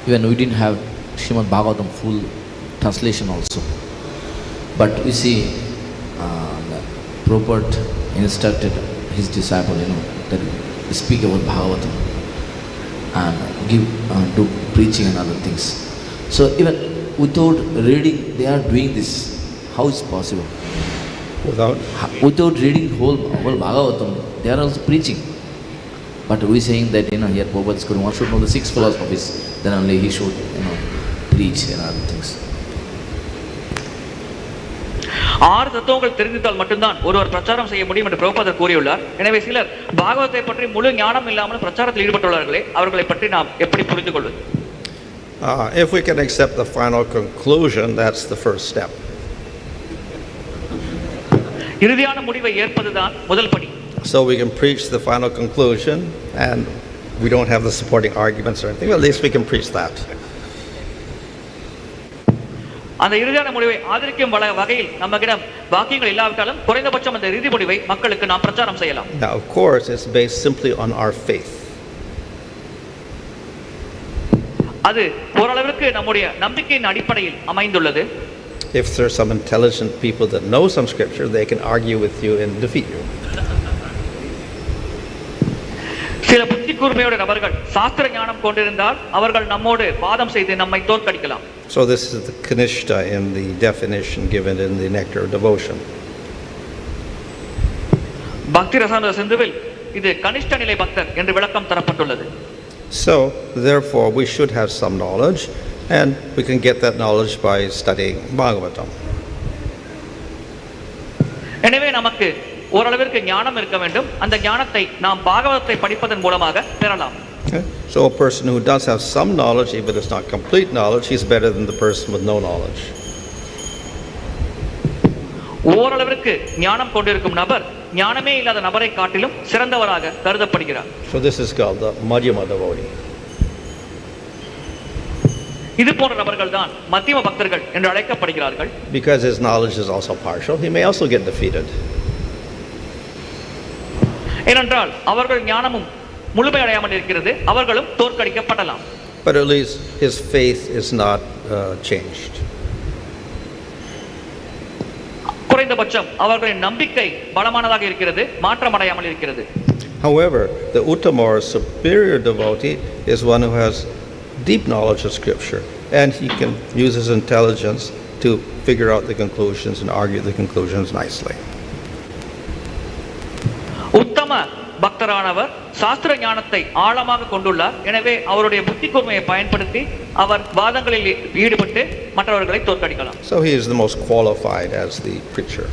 even we didn't have Śrīmad-Bhāgavatam full translation also, but we see Prabhupada instructed his disciple, that speak about Bhagavatam and do preaching and other things. So even without reading, they are doing this. How is possible? Without reading whole Bhagavatam, they are also preaching. But we saying that here Prabhupada is going, one should know the 6 philosophies, then only he should preach and other things. 6 தத்துவங்கள் தெரிந்தால் மட்டும்தான் ஒருவர் பிரச்சாரம் செய்ய முடியும் என்று பிரபுபாதர் கூறியுள்ளார். எனவே சிலர் பாகவத்தை பற்றி முழு ஞானம் இல்லாமல் பிரச்சாரத்தில் ஈடுபட்டுள்ளார்களே, அவர்களை பற்றி நாம் எப்படி புரிந்து கொள்வது? If we can accept the final conclusion, that's the first step. இறுதியான முடிவை ஏற்பதுதான் முதல் படி. So we can preach the final conclusion, and we don't have the supporting arguments or anything. Well, at least we can preach that. அந்த இறுதியான முடிவை ஆதரிக்கும் வகையில் நம்மகிடம் வாக்கியங்கள் இல்லாவிட்டாலும் குறைந்தபட்சம் அந்த இறுதி முடிவை மக்களுக்கு நாம் பிரச்சாரம் செய்யலாம். Now, of course, it's based simply on our faith. அது ஓரளவிற்கு நம்முடைய நம்பிக்கையின் அடிப்படையில் அமைந்துள்ளது. If there are some intelligent people that know some scripture, they can argue with you and defeat you. சில புத்தி கூர்மையோட நபர்கள் சாஸ்திர ஞானம் கொண்டிருந்தால் அவர்கள் நம்மோடு வாதம் செய்து நம்மை தோற்கடிக்கலாம். So this is the kanishta in the definition given in the Nectar of Devotion. பக்தி ரசாயன சிந்துவில் இது கனிஷ்ட நிலை பக்தர் என்று விளக்கம் தரப்பட்டுள்ளது. So therefore we should have some knowledge, and we can get that knowledge by studying Bhagavatam. எனவே நமக்கு ஓரளவிற்கு ஞானம் இருக்க வேண்டும். அந்த ஞானத்தை நாம் பாகவதத்தை படிப்பதன் மூலமாக பெறலாம். So a person who does have some knowledge, even if it's not complete knowledge, he's better than the person with no knowledge. ஓரளவிற்கு ஞானம் கொண்டிருக்கும் நபர் ஞானமே இல்லாத நபரை காட்டிலும் சிறந்தவராக கருதப்படுகிறார். So this is called the madhyama devotee. இது போன்ற நபர்கள் தான் மத்தியம பக்தர்கள் என்று அழைக்கப்படுகிறார்கள். Because his knowledge is also partial, he may also get defeated. ஏனென்றால் அவர்கள் ஞானமும் முழுமை அடையாமல் இருக்கிறது, அவர்களும் தோற்கடிக்கப்படலாம். But at least his faith is not changed. குறைந்தபட்சம் அவர்களின் நம்பிக்கை பலமானதாக இருக்கிறது, மாற்றம் அடையாமல் இருக்கிறது. However, the uttama or superior devotee is one who has deep knowledge of scripture, and he can use his intelligence to figure out the conclusions and argue the conclusions nicely. உத்தம பக்தரானவர் சாஸ்திர ஞானத்தை ஆழமாக கொண்டுள்ளார். எனவே அவருடைய புத்தி கூர்மையை பயன்படுத்தி அவர் வாதங்களில் ஈடுபட்டு மற்றவர்களை தோற்கடிக்கலாம். So he is the most qualified as the preacher.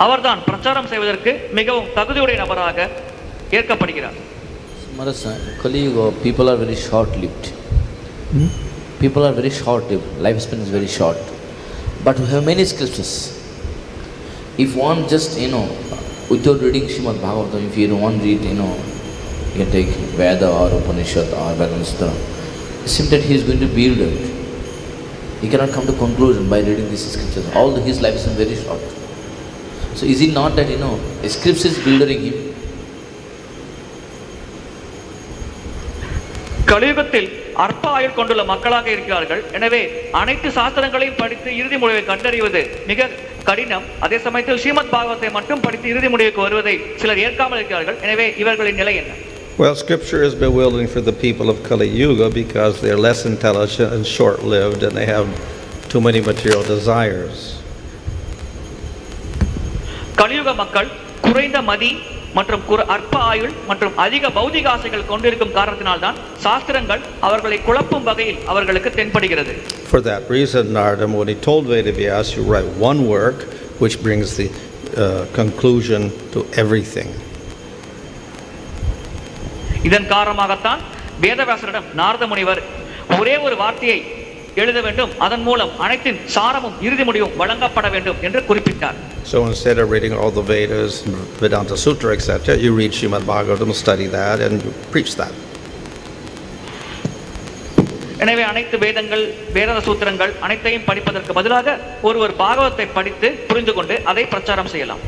அவர்தான் பிரச்சாரம் செய்வதற்கு மிகவும் தகுதியுடைய நபராக ஏற்கப்படுகிறார். Kali Yuga, people are very short-lived. People are very short-lived. Lifespan is very short. But we have many scriptures. If one just, without reading Śrīmad-Bhāgavatam, if you don't want to read, you can take Veda or Upanishad or Vedānta-sūtra, it seems that he is going to build it. He cannot come to conclusion by reading these scriptures. His life is very short. So is it not that, a scripture is building him? கலியுகத்தில் அற்ப ஆயுள் கொண்டுள்ள மக்களாக இருக்கிறார்கள். எனவே அனைத்து சாஸ்திரங்களையும் படித்து இறுதி முடிவை கண்டறிவது மிக கடினம். அதே சமயத்தில் ஸ்ரீமத் பாகவத்தை மட்டும் படித்து இறுதி முடிவுக்கு வருவதை சிலர் ஏற்காமல் இருக்கிறார்கள். எனவே இவர்களின் நிலை என்ன? Well, scripture is bewildering for the people of Kali Yuga because they are less intelligent and short-lived, and they have too many material desires. கலியுக மக்கள் குறைந்த மதி மற்றும் அற்ப ஆயுள் மற்றும் அதிக பௌதிக ஆசைகள் கொண்டிருக்கும் காரணத்தினால்தான் சாஸ்திரங்கள் அவர்களை குழப்பும் வகையில் அவர்களுக்கு தென்படுகிறது. For that reason, Narada Muni told Vedavyasa, you write one work which brings the conclusion to everything. இதன் காரணமாகத்தான் வேதவியாசரிடம் நாரத முனிவர் ஒரே ஒரு வார்த்தையை எழுத வேண்டும், அதன் மூலம் அனைத்தின் சாரமும் இறுதி முடிவும் வழங்கப்பட வேண்டும் என்று குறிப்பிட்டார். So instead of reading all the Vedas, Vedānta-sūtra, etc., you read Śrīmad-Bhāgavatam, study that, and you preach that. எனவே அனைத்து வேதங்கள், வேத சூத்திரங்கள் அனைத்தையும் படிப்பதற்கு பதிலாக ஒருவர் பாகவத்தை படித்து புரிந்து கொண்டு அதை பிரச்சாரம் செய்யலாம்.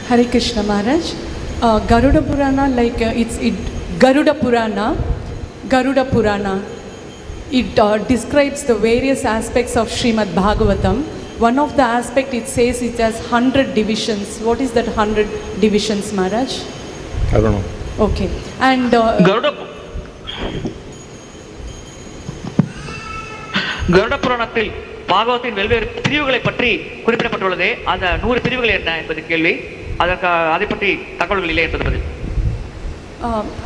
Hare Krishna Maharaj. Garuda Purana, Garuda Purana, it describes the various aspects of Śrīmad-Bhāgavatam. One of the aspects it says it has 100 divisions. What is that 100 divisions, Maharaj? I don't know. Okay. And கருட புராணத்தில் பாகவத்தின் வெவ்வேறு பிரிவுகளை பற்றி குறிப்பிடப்பட்டுள்ளதே. அந்த 100 பிரிவுகள் என்ன என்பது கேள்வி. அதை பற்றி தகவல்கள் இல்லை என்பது பதில்.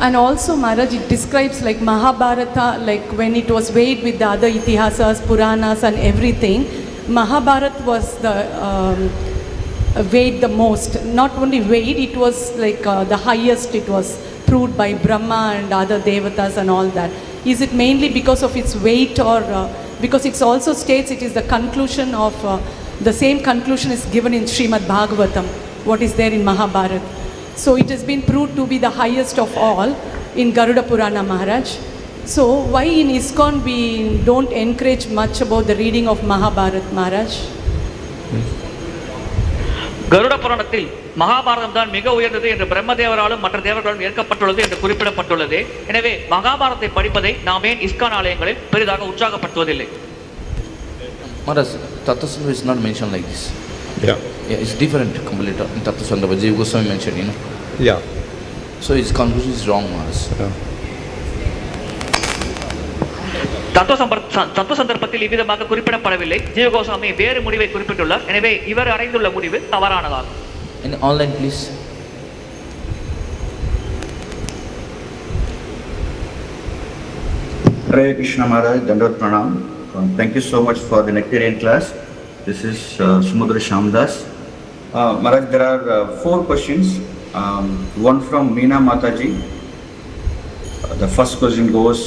And also Maharaj, it describes like Mahabharata, like when it was weighed with the other itihasas, Puranas and everything, Mahabharata was the weighed the most. Not only weighed, it was like the highest, it was proved by Brahma and other devatas and all that. Is it mainly because of its weight, or because it also states it is the conclusion of, the same conclusion is given in Śrīmad-Bhāgavatam, what is there in Mahabharata. So it has been proved to be the highest of all in Garuda Purana, Maharaj. So why in ISKCON we don't encourage much about the reading of Mahabharata, Maharaj? கருட புராணத்தில் மகாபாரதம் தான் மிக உயர்ந்தது என்று பிரம்மதேவராலும் மற்ற தேவர்களாலும் ஏற்கப்பட்டுள்ளது என்று குறிப்பிடப்பட்டுள்ளது. எனவே மகாபாரதத்தை படிப்பதை நாம் ஏன் இஸ்கான் ஆலயங்களில் பெரிதாக உற்சாகப்படுத்துவதில்லை? Maharaj, Tattva-sūtra is not mentioned like this. Yeah, it's different completely. In Tattva-sūtra, Jiva Goswami mentioned, you know. Yeah. So his conclusion is wrong, Maharaj. தத்துவ சந்தர்ப்பத்தில் இவ்விதமாக குறிப்பிடப்படவில்லை. ஜீவ கோஸ்வாமி வேறு முடிவை குறிப்பிட்டுள்ளார். எனவே இவர் அடைந்துள்ள முடிவு தவறானதாகும். In online, please. Hare Krishna Maharaj, Dandavat Pranam. Thank you so much for the nectarian class. This is Sumudra Shamdas. Maharaj, there are 4 questions. One from Meena Mataji. The first question goes,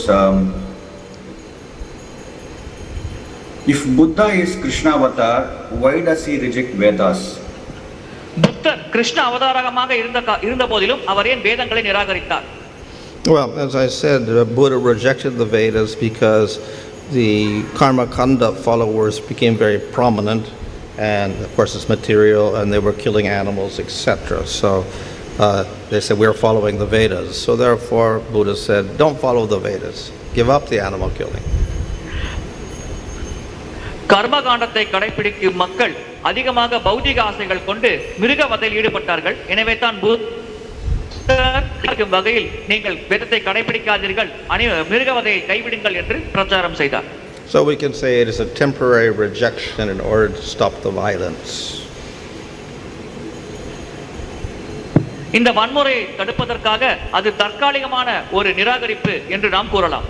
if Buddha is Krishna avatar, why does he reject Vedas? புத்தர் கிருஷ்ண அவதாரமாக இருந்த போதிலும் அவர் ஏன் வேதங்களை நிராகரித்தார்? Well, as I said, Buddha rejected the Vedas because the karma kanda followers became very prominent, and of course it's material, and they were killing animals, etc. So they said, we're following the Vedas. So therefore Buddha said, don't follow the Vedas, give up the animal killing. கர்ம காண்டத்தை கடைபிடிக்கும் மக்கள் அதிகமாக பௌதிக ஆசைகள் கொண்டு மிருகவதையில் ஈடுபட்டார்கள். எனவே தான் புத்தர் வகையில் நீங்கள் வேதத்தை கடைபிடிக்காதீர்கள், மிருகவதையை கைவிடுங்கள் என்று பிரச்சாரம் செய்தார். So we can say it is a temporary rejection in order to stop the violence. இந்த வன்முறையை தடுப்பதற்காக அது தற்காலிகமான ஒரு நிராகரிப்பு என்று நாம் கூறலாம்.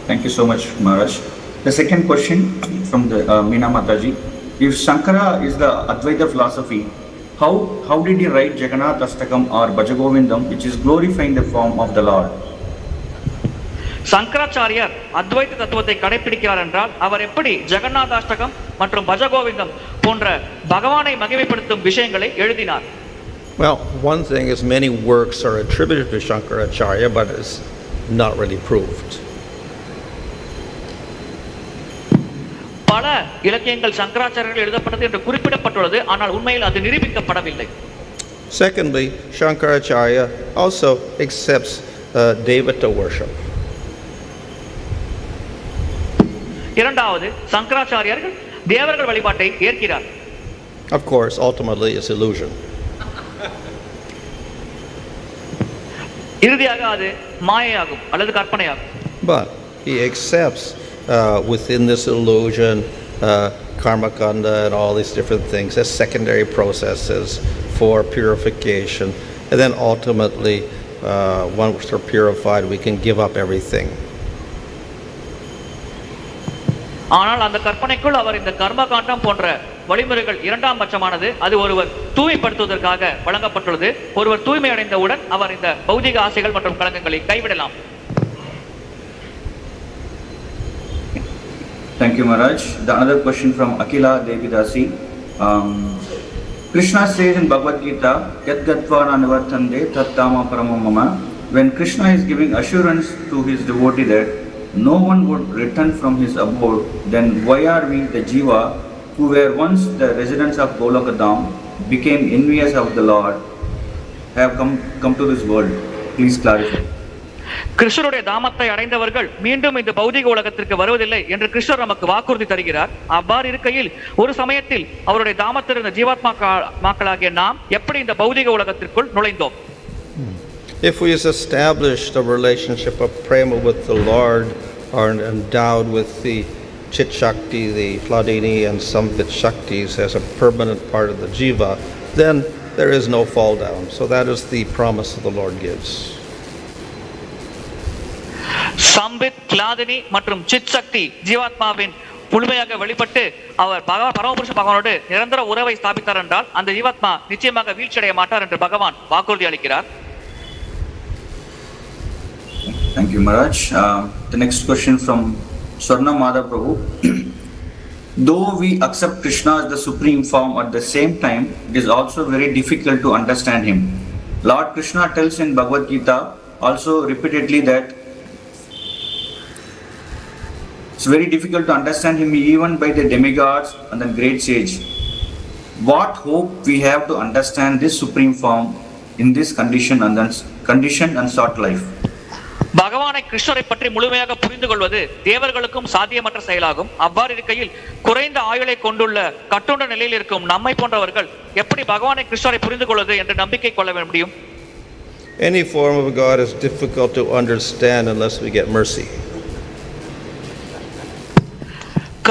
Thank you so much, Maharaj. The second question from the Meena Mataji. If Shankara is the Advaita philosophy, how did he write Jagannath-ashtakam or Bhajagovindam, which is glorifying the form of the Lord? சங்கராச்சாரியார் அத்வைத தத்துவத்தை கடைபிடிக்கிறார் என்றால் அவர் எப்படி ஜெகநாதாஷ்டகம் மற்றும் பஜகோவிந்தம் போன்ற பகவானை மகிமைப்படுத்தும் விஷயங்களை எழுதினார்? Well, one thing is many works are attributed to Shankaracharya, but it's not really proved. பல இலக்கியங்கள் சங்கராச்சாரியர்கள் எழுதப்பட்டது என்று குறிப்பிடப்பட்டுள்ளது, ஆனால் உண்மையில் அது நிரூபிக்கப்படவில்லை. Secondly, Shankaracharya also accepts Devata worship. இரண்டாவது, சங்கராச்சாரியர்கள் தேவர்கள் வழிபாட்டை ஏற்கிறார். Of course, ultimately it's illusion. இறுதியாக அது மாயையாகும் அல்லது கற்பனையாகும். But he accepts within this illusion karma kanda and all these different things as secondary processes for purification, and then ultimately once we're purified we can give up everything. ஆனால் அந்த கற்பனைக்குள் அவர் இந்த கர்ம காண்டம் போன்ற வழிமுறைகள் இரண்டாம் பட்சமானது, அது ஒருவர் தூய்மைப்படுத்துவதற்காக வழங்கப்பட்டுள்ளது. ஒருவர் தூய்மை அடைந்தவுடன் அவர் இந்த பௌதிக ஆசைகள் மற்றும் கலங்கங்களை கைவிடலாம். Thank you, Maharaj. The another question from Akila Devidasi. Krishna says in Bhagavad Gita, Yat gatva na nivartande tat tama paramam mama. When Krishna is giving assurance to his devotee that no one would return from his abode, then why are we, the Jiva, who were once the residents of Golokadam, became envious of the Lord, have come to this world? Please clarify. கிருஷ்ணருடைய தாமத்தை அடைந்தவர்கள் மீண்டும் இந்த பௌதிக உலகத்திற்கு வருவதில்லை என்று கிருஷ்ணர் நமக்கு வாக்குறுதி தருகிறார். அவ்வாறு இருக்கையில் ஒரு சமயத்தில் அவருடைய தாமத்தில் இருந்த ஜீவாத்மாக்களாகிய நாம் எப்படி இந்த பௌதிக உலகத்திற்குள் நுழைந்தோம்? If we established a relationship of prema with the Lord, are endowed with the Chit Shakti, the Hladini and Samvit Shaktis as a permanent part of the Jiva, then there is no fall down. So that is the promise that the Lord gives. Sambit, கிளாதினி மற்றும் சித் சக்தி ஜீவாத்மாவின் முழுமையாக வெளிப்பட்டு அவர் பரமபுருஷ பகவானோடு நிரந்தர உறவை ஸ்தாபித்தார் என்றால் அந்த ஜீவாத்மா நிச்சயமாக வீழ்ச்சியடைய மாட்டார் என்று பகவான் வாக்குறுதி அளிக்கிறார். Thank you, Maharaj. The next question from Swarna Madhav Prabhu. Though we accept Krishna as the supreme form, at the same time, it is also very difficult to understand him. Lord Krishna tells in Bhagavad Gita also repeatedly that it's very difficult to understand him even by the demigods and the great sage. What hope we have to understand this supreme form in this conditioned and short life? பகவானை கிருஷ்ணரை பற்றி முழுமையாக புரிந்து கொள்வது தேவர்களுக்கும் சாத்தியமற்ற செயலாகும். அவ்வாறு இருக்கையில் குறைந்த ஆயுளை கொண்டுள்ள கட்டுண்ட நிலையில் இருக்கும் நம்மை போன்றவர்கள் எப்படி பகவானை கிருஷ்ணரை புரிந்து கொள்வது என்று நம்பிக்கை கொள்ள முடியும்? Any form of God is difficult to understand unless we get mercy.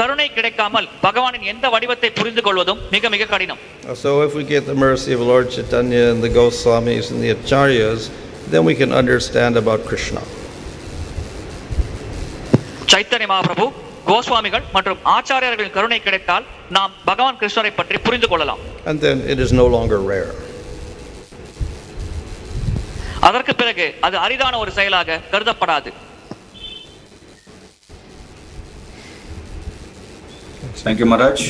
கருணை கிடைக்காமல் பகவானின் எந்த வடிவத்தை புரிந்து கொள்வதும் மிக மிக கடினம். So if we get the mercy of Lord Chaitanya and the Goswāmīs and the acharyas, then we can understand about Krishna. Chaitanya Mahaprabhu, கோஸ்வாமிகள் மற்றும் ஆச்சாரியர்களின் கருணை கிடைத்தால் நாம் பகவான் கிருஷ்ணரை பற்றி புரிந்து கொள்ளலாம். And then it is no longer rare. அதற்கு பிறகு அது அரிதான ஒரு செயலாக கருதப்படாது. Thank you, Maharaj.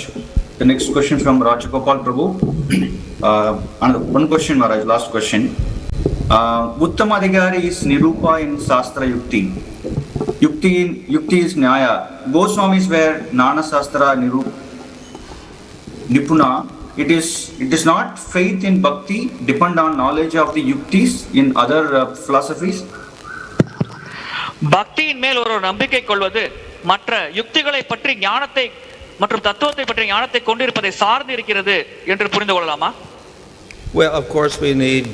The next question from Rajagopal Prabhu. One question, Maharaj, last question. Uttamadhikari is Nirupa in Sastra Yukti. Yukti is Nyaya. Goswamis were Nana Sastra Nipuna. It is not faith in bhakti depend on knowledge of the yuktis in other philosophies. பக்தியின் மேல் ஒரு நம்பிக்கை கொள்வது மற்ற யுக்திகளை பற்றி ஞானத்தை மற்றும் தத்துவத்தை பற்றி ஞானத்தை கொண்டிருப்பதை சார்ந்து இருக்கிறது என்று புரிந்து கொள்ளலாமா? Well, of course we need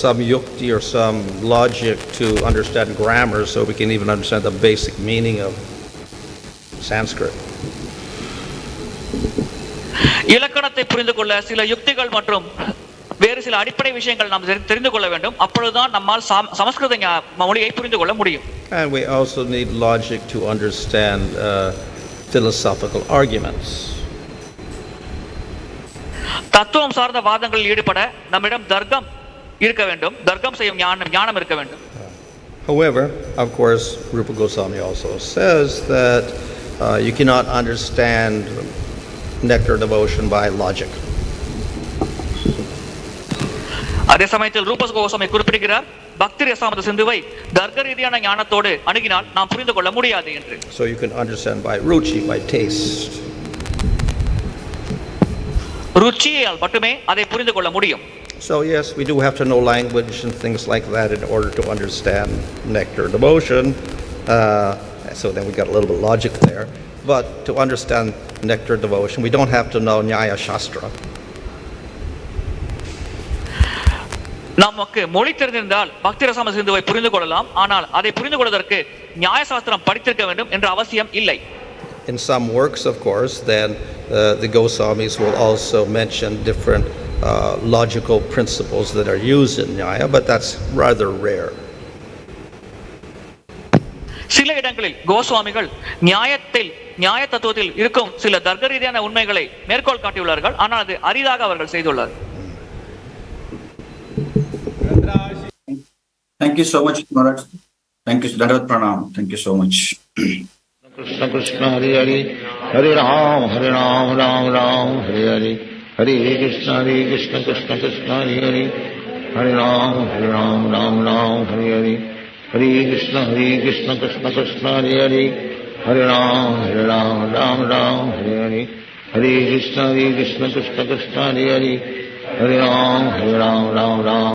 some yukti or some logic to understand grammar, so we can even understand the basic meaning of Sanskrit. இலக்கணத்தை புரிந்து கொள்ள சில யுக்திகள் மற்றும் வேறு சில அடிப்படை விஷயங்கள் நாம் தெரிந்து கொள்ள வேண்டும். அப்பொழுதுதான் நம்மால் சமஸ்கிருத மொழியை புரிந்து கொள்ள முடியும். And we also need logic to understand philosophical arguments. தத்துவம் சார்ந்த வாதங்களில் ஈடுபட நம்மிடம் தர்க்கம் இருக்க வேண்டும். தர்க்கம் செய்யும் ஞானம் இருக்க வேண்டும். However, of course, Rupa Goswami also says that you cannot understand nectar devotion by logic. அதே சமயத்தில் ரூப கோஸ்வாமி குறிப்பிடுகிறார், பக்தி ரசாமத சிந்துவை தர்க்க ரீதியான ஞானத்தோடு அணுகினால் நாம் புரிந்து கொள்ள முடியாது என்று. So you can understand by ruchi, by taste. ருச்சியால் மட்டுமே அதை புரிந்து கொள்ள முடியும். So yes, we do have to know language and things like that in order to understand nectar devotion. So then we got a little bit of logic there. But to understand nectar devotion, we don't have to know Nyaya Shastra. நமக்கு மொழி தெரிந்திருந்தால் பக்தி ரசாமத சிந்துவை புரிந்து கொள்ளலாம். ஆனால் அதை புரிந்து கொள்வதற்கு நியாய சாஸ்திரம் படித்திருக்க வேண்டும் என்ற அவசியம் இல்லை. In some works, of course, then the Goswamis will also mention different logical principles that are used in Nyaya, but that's rather rare. சில இடங்களில் கோஸ்வாமிகள் நியாய தத்துவத்தில் இருக்கும் சில தர்க்க ரீதியான உண்மைகளை மேற்கோள் காட்டியுள்ளார்கள். ஆனால் அது அரிதாக அவர்கள் செய்துள்ளார். Thank you so much, Maharaj. Thank you, Dandavat Pranam. Thank you so much. Krishna Krishna Hare Hare Hare Ram Ram Ram Hare Hare Hare Krishna Krishna Krishna Hare Hare Hare Ram Ram Hare Hare Hare Krishna Krishna Krishna Hare Hare Hare Ram Ram Hare Hare Hare Krishna Krishna Krishna Hare Hare Hare Ram Ram